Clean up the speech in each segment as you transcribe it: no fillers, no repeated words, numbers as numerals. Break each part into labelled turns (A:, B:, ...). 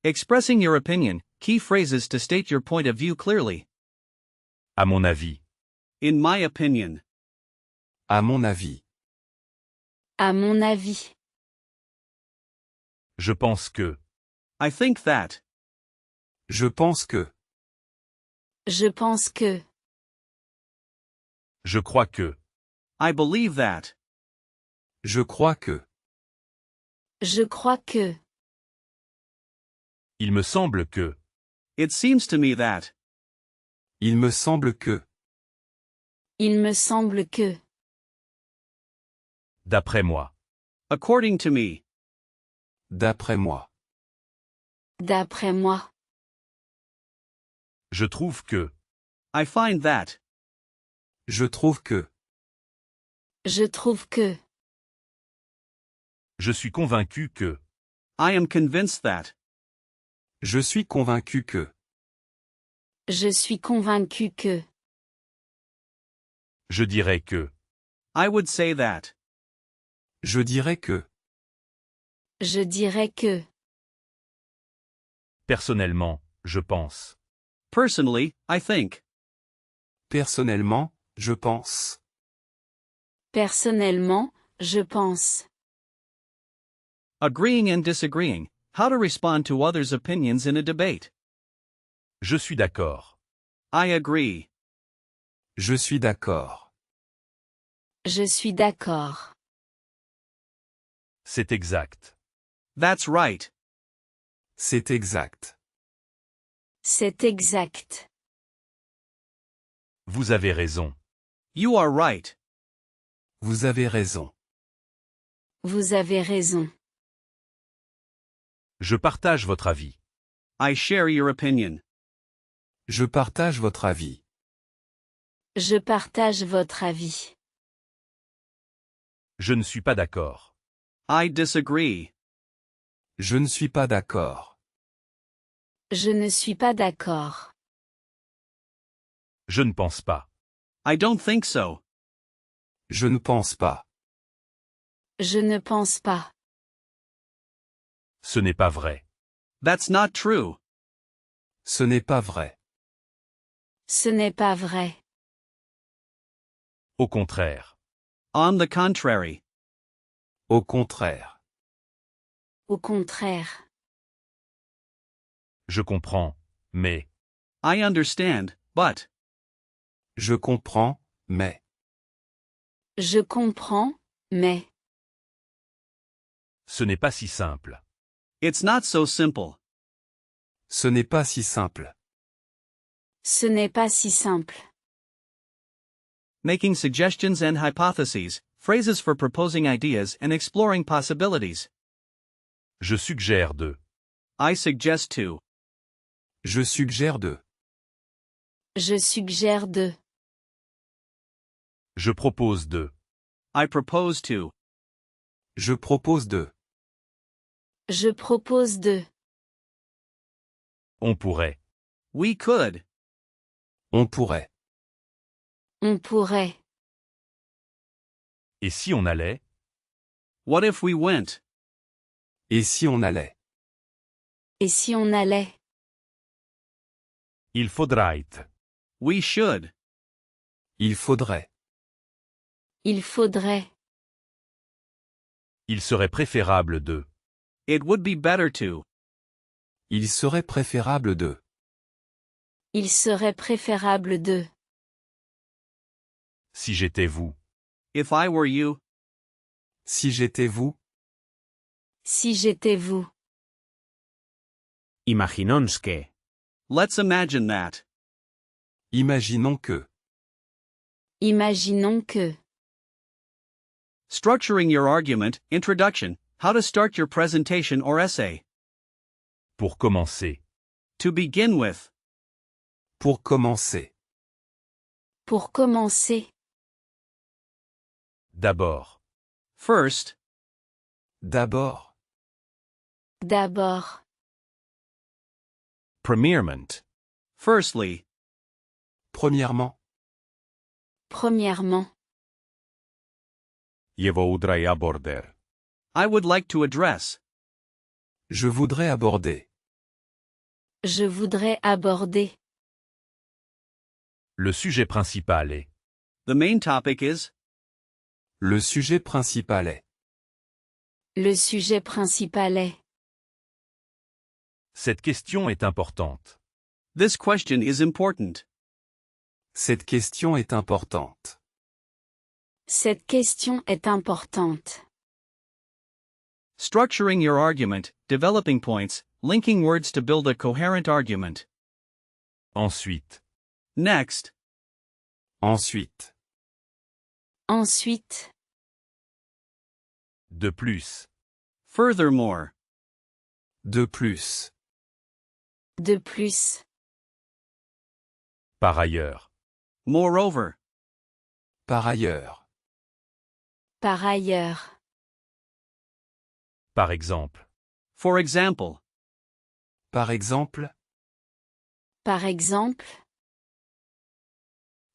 A: Expressing your opinion, key phrases to state your point of view clearly.
B: À mon avis.
A: In my opinion.
C: À mon avis.
D: À mon avis.
B: Je pense que.
A: I think that.
C: Je pense que.
D: Je pense que.
B: Je crois que.
A: I believe that.
C: Je crois que.
D: Je crois que.
B: Il me semble que.
A: It seems to me that.
C: Il me semble que.
D: Il me semble que.
B: D'après moi.
A: According to me.
C: D'après moi.
D: D'après moi.
B: Je trouve que.
A: I find that.
C: Je trouve que.
D: Je trouve que.
B: Je suis convaincu que.
A: I am convinced that.
C: Je suis convaincu que.
D: Je suis convaincu que.
B: Je dirais que.
A: I would say that.
C: Je dirais que.
D: Je dirais que.
B: Personnellement, je pense.
A: Personally, I think.
C: Personnellement, je pense.
D: Personnellement, je pense.
A: Agreeing and disagreeing. How to respond to others' opinions in a debate.
B: Je suis d'accord.
A: I agree.
C: Je suis d'accord.
D: Je suis d'accord.
B: C'est exact.
A: That's right.
C: C'est exact.
D: C'est exact.
B: Vous avez raison.
A: You are right.
C: Vous avez raison.
D: Vous avez raison.
B: Je partage votre avis.
A: I share your opinion.
C: Je partage votre avis.
D: Je partage votre avis.
B: Je ne suis pas d'accord.
A: I disagree.
C: Je ne suis pas d'accord.
D: Je ne suis pas d'accord.
B: Je ne pense pas.
A: I don't think so.
C: Je ne pense pas.
D: Je ne pense pas.
B: Ce n'est pas vrai.
A: That's not true.
C: Ce n'est pas vrai.
D: Ce n'est pas vrai.
B: Au contraire.
A: On the contrary.
C: Au contraire.
D: Au contraire.
B: Je comprends, mais.
A: I understand, but.
C: Je comprends, mais.
D: Je comprends, mais.
B: Ce n'est pas si simple.
A: It's not so simple.
C: Ce n'est pas si simple.
D: Ce n'est pas si simple.
A: Making suggestions and hypotheses, phrases for proposing ideas and exploring possibilities.
B: Je suggère de.
A: I suggest to.
C: Je suggère de.
D: Je suggère de.
B: Je propose de.
A: I propose to.
C: Je propose de.
D: Je propose de.
B: On pourrait.
A: We could.
C: On pourrait.
D: On pourrait.
B: Et si on allait?
A: What if we went?
C: Et si on allait?
D: Et si on allait?
B: Il faudrait.
A: We should.
C: Il faudrait.
D: Il faudrait.
B: Il serait préférable de.
A: It would be better to.
C: Il serait préférable de.
D: Il serait préférable de.
B: Si j'étais vous.
A: If I were you.
C: Si j'étais vous.
D: Si j'étais vous.
E: Imaginons que.
A: Let's imagine that.
C: Imaginons que.
D: Imaginons que.
A: Structuring your argument, introduction, how to start your presentation or essay.
B: Pour commencer.
A: To begin with.
C: Pour commencer.
D: Pour commencer.
B: D'abord.
A: First.
C: D'abord.
D: D'abord.
B: Premièrement.
A: Firstly.
C: Premièrement.
D: Premièrement.
B: Je voudrais aborder.
A: I would like to address.
C: Je voudrais aborder.
D: Je voudrais aborder.
B: Le sujet principal est.
A: The main topic is.
C: Le sujet principal est.
D: Le sujet principal est.
B: Cette question est importante.
A: This question is important.
C: Cette question est importante.
D: Cette question est importante.
A: Structuring your argument, developing points, linking words to build a coherent argument.
B: Ensuite.
A: Next.
C: Ensuite.
D: Ensuite.
B: De plus.
A: Furthermore.
C: De plus.
D: De plus.
B: Par ailleurs.
A: Moreover.
C: Par ailleurs.
D: Par ailleurs.
B: Par exemple.
A: For example.
C: Par exemple.
D: Par exemple.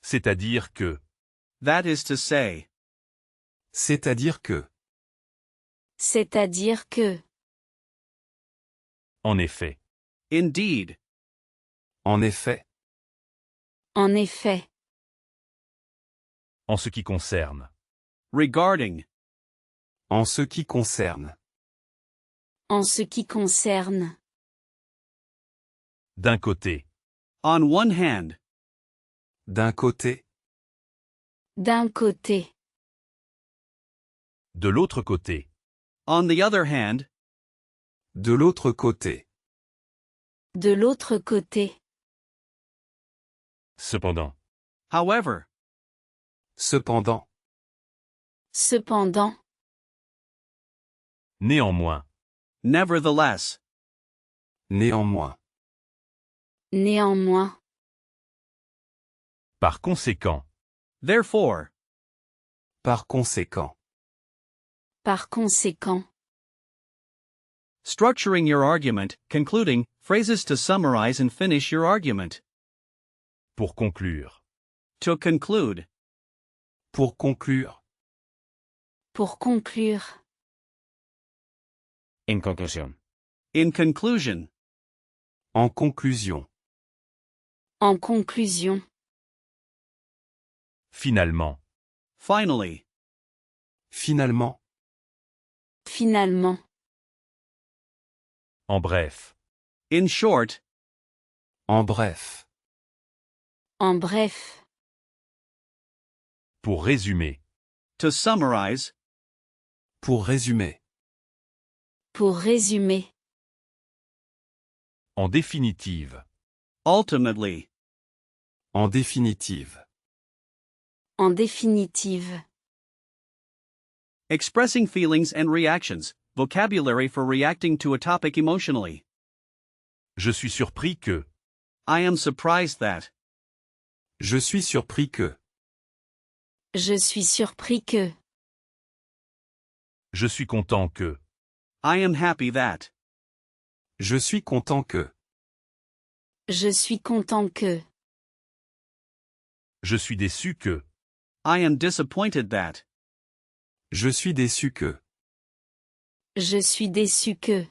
B: C'est-à-dire que.
A: That is to say.
C: C'est-à-dire que.
D: C'est-à-dire que.
B: En effet.
A: Indeed.
C: En effet.
D: En effet.
B: En ce qui concerne.
A: Regarding.
C: En ce qui concerne.
D: En ce qui concerne.
B: D'un côté.
A: On one hand.
C: D'un côté.
D: D'un côté.
B: De l'autre côté.
A: On the other hand.
C: De l'autre côté.
D: De l'autre côté.
B: Cependant.
A: However.
C: Cependant.
D: Cependant.
B: Néanmoins.
A: Nevertheless.
C: Néanmoins.
D: Néanmoins.
B: Par conséquent.
A: Therefore.
C: Par conséquent.
D: Par conséquent.
A: Structuring your argument, concluding, phrases to summarize and finish your argument.
B: Pour conclure.
A: To conclude.
C: Pour conclure.
D: Pour conclure.
E: En conclusión.
A: In conclusion.
C: En conclusion.
D: En conclusion.
B: Finalement.
A: Finally.
C: Finalement.
D: Finalement.
B: En bref.
A: In short.
C: En bref.
D: En bref.
B: Pour résumer.
A: To summarize.
C: Pour résumer.
D: Pour résumer.
B: En définitive.
A: Ultimately.
C: En définitive.
D: En définitive.
A: Expressing feelings and reactions, vocabulary for reacting to a topic emotionally.
B: Je suis surpris que.
A: I am surprised that.
C: Je suis surpris que.
D: Je suis surpris que.
B: Je suis content que.
A: I am happy that.
C: Je suis content que.
D: Je suis content que.
B: Je suis déçu que.
A: I am disappointed that.
C: Je suis déçu que.
D: Je suis déçu que.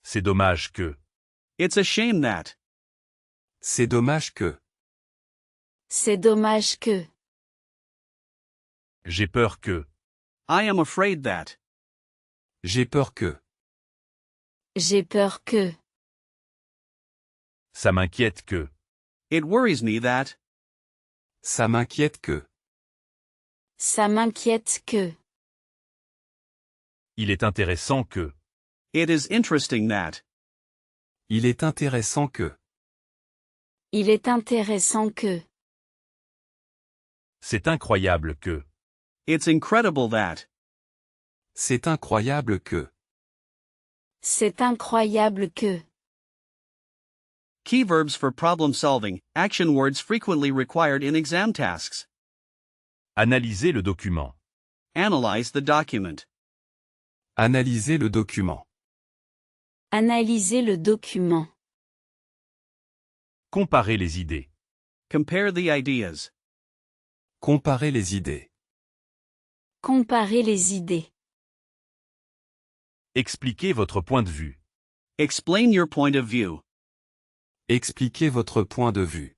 B: C'est dommage que.
A: It's a shame that.
C: C'est dommage que.
D: C'est dommage que.
B: J'ai peur que.
A: I am afraid that.
C: J'ai peur que.
D: J'ai peur que.
B: Ça m'inquiète que.
A: It worries me that.
C: Ça m'inquiète que.
D: Ça m'inquiète que.
B: Il est intéressant que.
A: It is interesting that.
C: Il est intéressant que.
D: Il est intéressant que.
B: C'est incroyable que.
A: It's incredible that.
C: C'est incroyable que.
D: C'est incroyable que.
A: Key verbs for problem solving, action words frequently required in exam tasks.
B: Analyser le document.
A: Analyze the document.
C: Analyser le document.
D: Analyser le document.
B: Comparer les idées.
A: Compare the ideas.
C: Comparer les idées.
D: Comparer les idées.
B: Expliquer votre point de vue.
A: Explain your point of view.
C: Expliquez votre point de vue.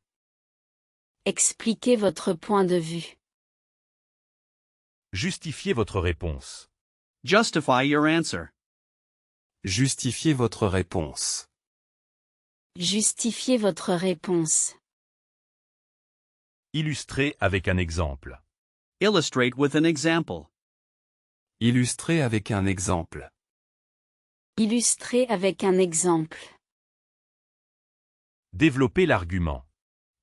D: Expliquez votre point de vue.
B: Justifiez votre réponse.
A: Justify your answer.
C: Justifiez votre réponse.
D: Justifiez votre réponse.
B: Illustrez avec un exemple.
A: Illustrate with an example.
C: Illustrez avec un exemple.
D: Illustrez avec un exemple.
B: Développez l'argument.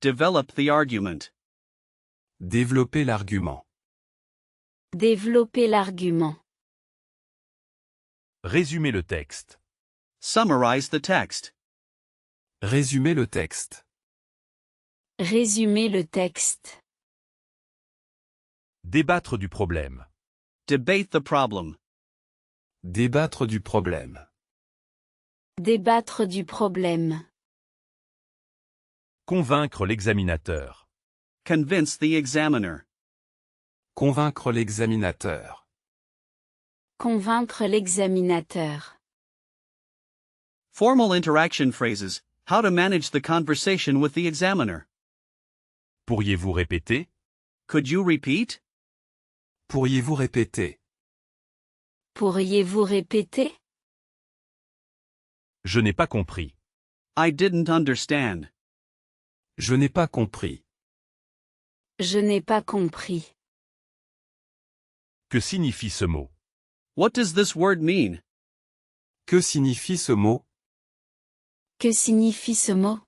A: Develop the argument.
C: Développez l'argument.
D: Développez l'argument.
B: Résumez le texte.
A: Summarize the text.
C: Résumez le texte.
D: Résumez le texte.
B: Débattre du problème.
A: Debate the problem.
C: Débattre du problème.
D: Débattre du problème.
B: Convaincre l'examinateur.
A: Convince the examiner.
C: Convaincre l'examinateur.
D: Convaincre l'examinateur.
A: Formal interaction phrases. How to manage the conversation with the examiner.
B: Pourriez-vous répéter?
A: Could you repeat?
C: Pourriez-vous répéter?
D: Pourriez-vous répéter?
B: Je n'ai pas compris.
A: I didn't understand.
C: Je n'ai pas compris.
D: Je n'ai pas compris.
B: Que signifie ce mot?
A: What does this word mean?
C: Que signifie ce mot?
D: Que signifie ce mot?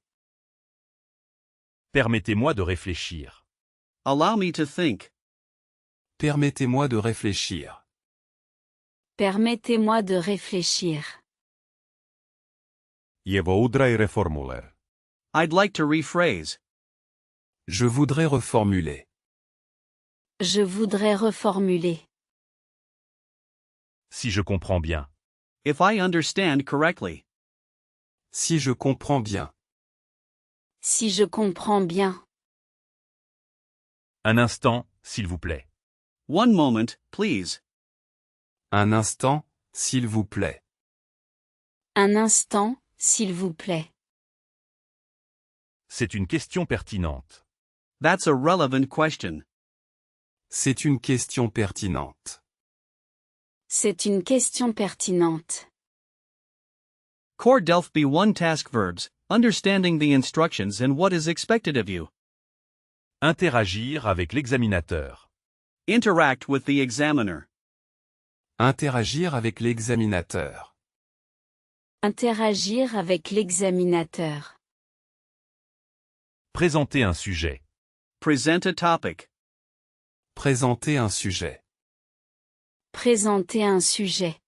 B: Permettez-moi de réfléchir.
A: Allow me to think.
C: Permettez-moi de réfléchir.
D: Permettez-moi de réfléchir.
E: Je voudrais reformuler.
A: I'd like to rephrase.
C: Je voudrais reformuler.
D: Je voudrais reformuler.
B: Si je comprends bien.
A: If I understand correctly.
C: Si je comprends bien.
D: Si je comprends bien.
B: Un instant, s'il vous plaît.
A: One moment, please.
C: Un instant, s'il vous plaît.
D: Un instant, s'il vous plaît.
B: C'est une question pertinente.
A: That's a relevant question.
C: C'est une question pertinente.
D: C'est une question pertinente.
A: Core Delph B1 task verbs, understanding the instructions and what is expected of you.
B: Interagir avec l'examinateur.
A: Interact with the examiner.
C: Interagir avec l'examinateur.
D: Interagir avec l'examinateur.
B: Présenter un sujet.
A: Present a topic.
C: Présenter un sujet.
D: Présenter un sujet.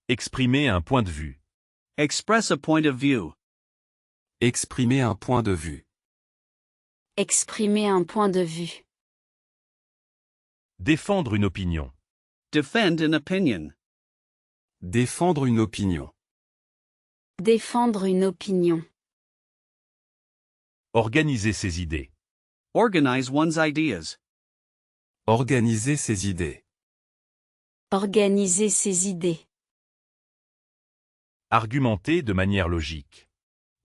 B: Exprimer un point de vue.
A: Express a point of view.
C: Exprimer un point de vue.
D: Exprimer un point de vue.
B: Défendre une opinion.
A: Defend an opinion.
C: Défendre une opinion.
D: Défendre une opinion.
B: Organiser ses idées.
A: Organize one's ideas.
C: Organiser ses idées.
D: Organiser ses idées.
B: Argumenter de manière logique.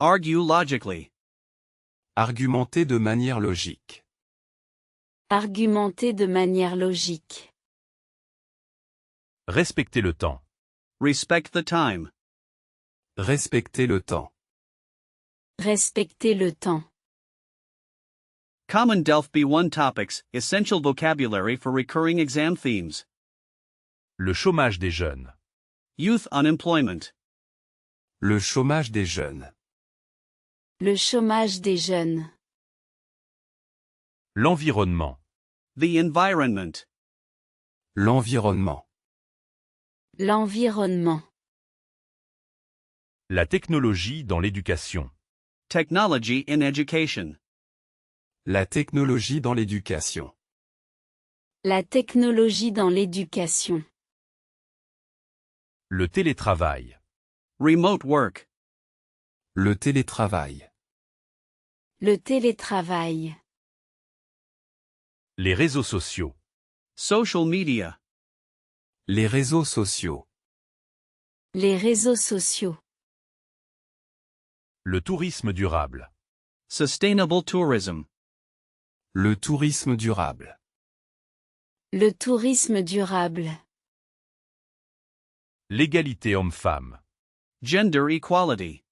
A: Argue logically.
C: Argumenter de manière logique.
D: Argumenter de manière logique.
B: Respecter le temps.
A: Respect the time.
C: Respecter le temps.
D: Respecter le temps.
A: Common Delph B1 topics, essential vocabulary for recurring exam themes.
B: Le chômage des jeunes.
A: Youth unemployment.
C: Le chômage des jeunes.
D: Le chômage des jeunes.
B: L'environnement.
A: The environment.
C: L'environnement.
D: L'environnement.
B: La technologie dans l'éducation.
A: Technology in education.
C: La technologie dans l'éducation.
D: La technologie dans l'éducation.
B: Le télétravail.
A: Remote work.
C: Le télétravail.
D: Le télétravail.
B: Les réseaux sociaux.
A: Social media.
C: Les réseaux sociaux.
D: Les réseaux sociaux.
B: Le tourisme durable.
A: Sustainable tourism.
C: Le tourisme durable.
D: Le tourisme durable.
B: L'égalité homme-femme.
A: Gender equality.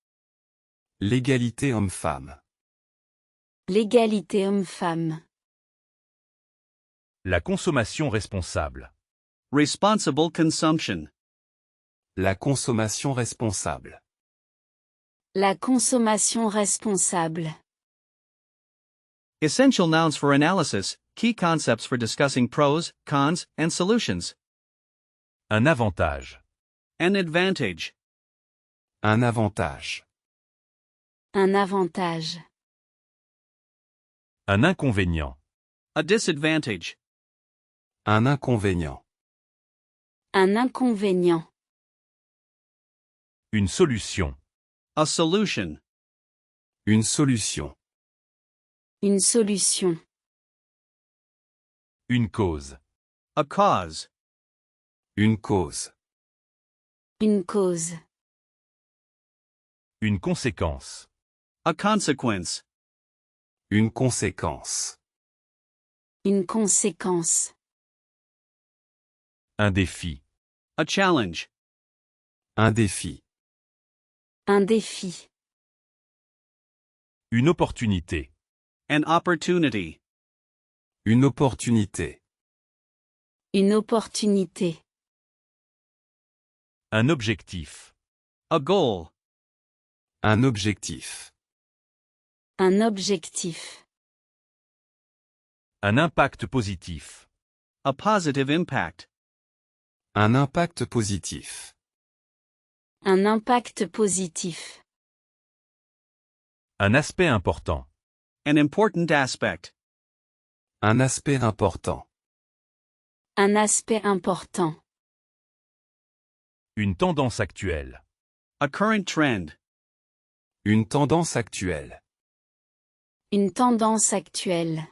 C: L'égalité homme-femme.
D: L'égalité homme-femme.
B: La consommation responsable.
A: Responsible consumption.
C: La consommation responsable.
D: La consommation responsable.
A: Essential nouns for analysis, key concepts for discussing pros, cons, and solutions.
B: Un avantage.
A: An advantage.
C: Un avantage.
D: Un avantage.
B: Un inconvénient.
A: A disadvantage.
C: Un inconvénient.
D: Un inconvénient.
B: Une solution.
A: A solution.
C: Une solution.
D: Une solution.
B: Une cause.
A: A cause.
C: Une cause.
D: Une cause.
B: Une conséquence.
A: A consequence.
C: Une conséquence.
D: Une conséquence.
B: Un défi.
A: A challenge.
C: Un défi.
D: Un défi.
B: Une opportunité.
A: An opportunity.
C: Une opportunité.
D: Une opportunité.
B: Un objectif.
A: A goal.
C: Un objectif.
D: Un objectif.
B: Un impact positif.
A: A positive impact.
C: Un impact positif.
D: Un impact positif.
B: Un aspect important.
A: An important aspect.
C: Un aspect important.
D: Un aspect important.
B: Une tendance actuelle.
A: A current trend.
C: Une tendance actuelle.
D: Une tendance actuelle.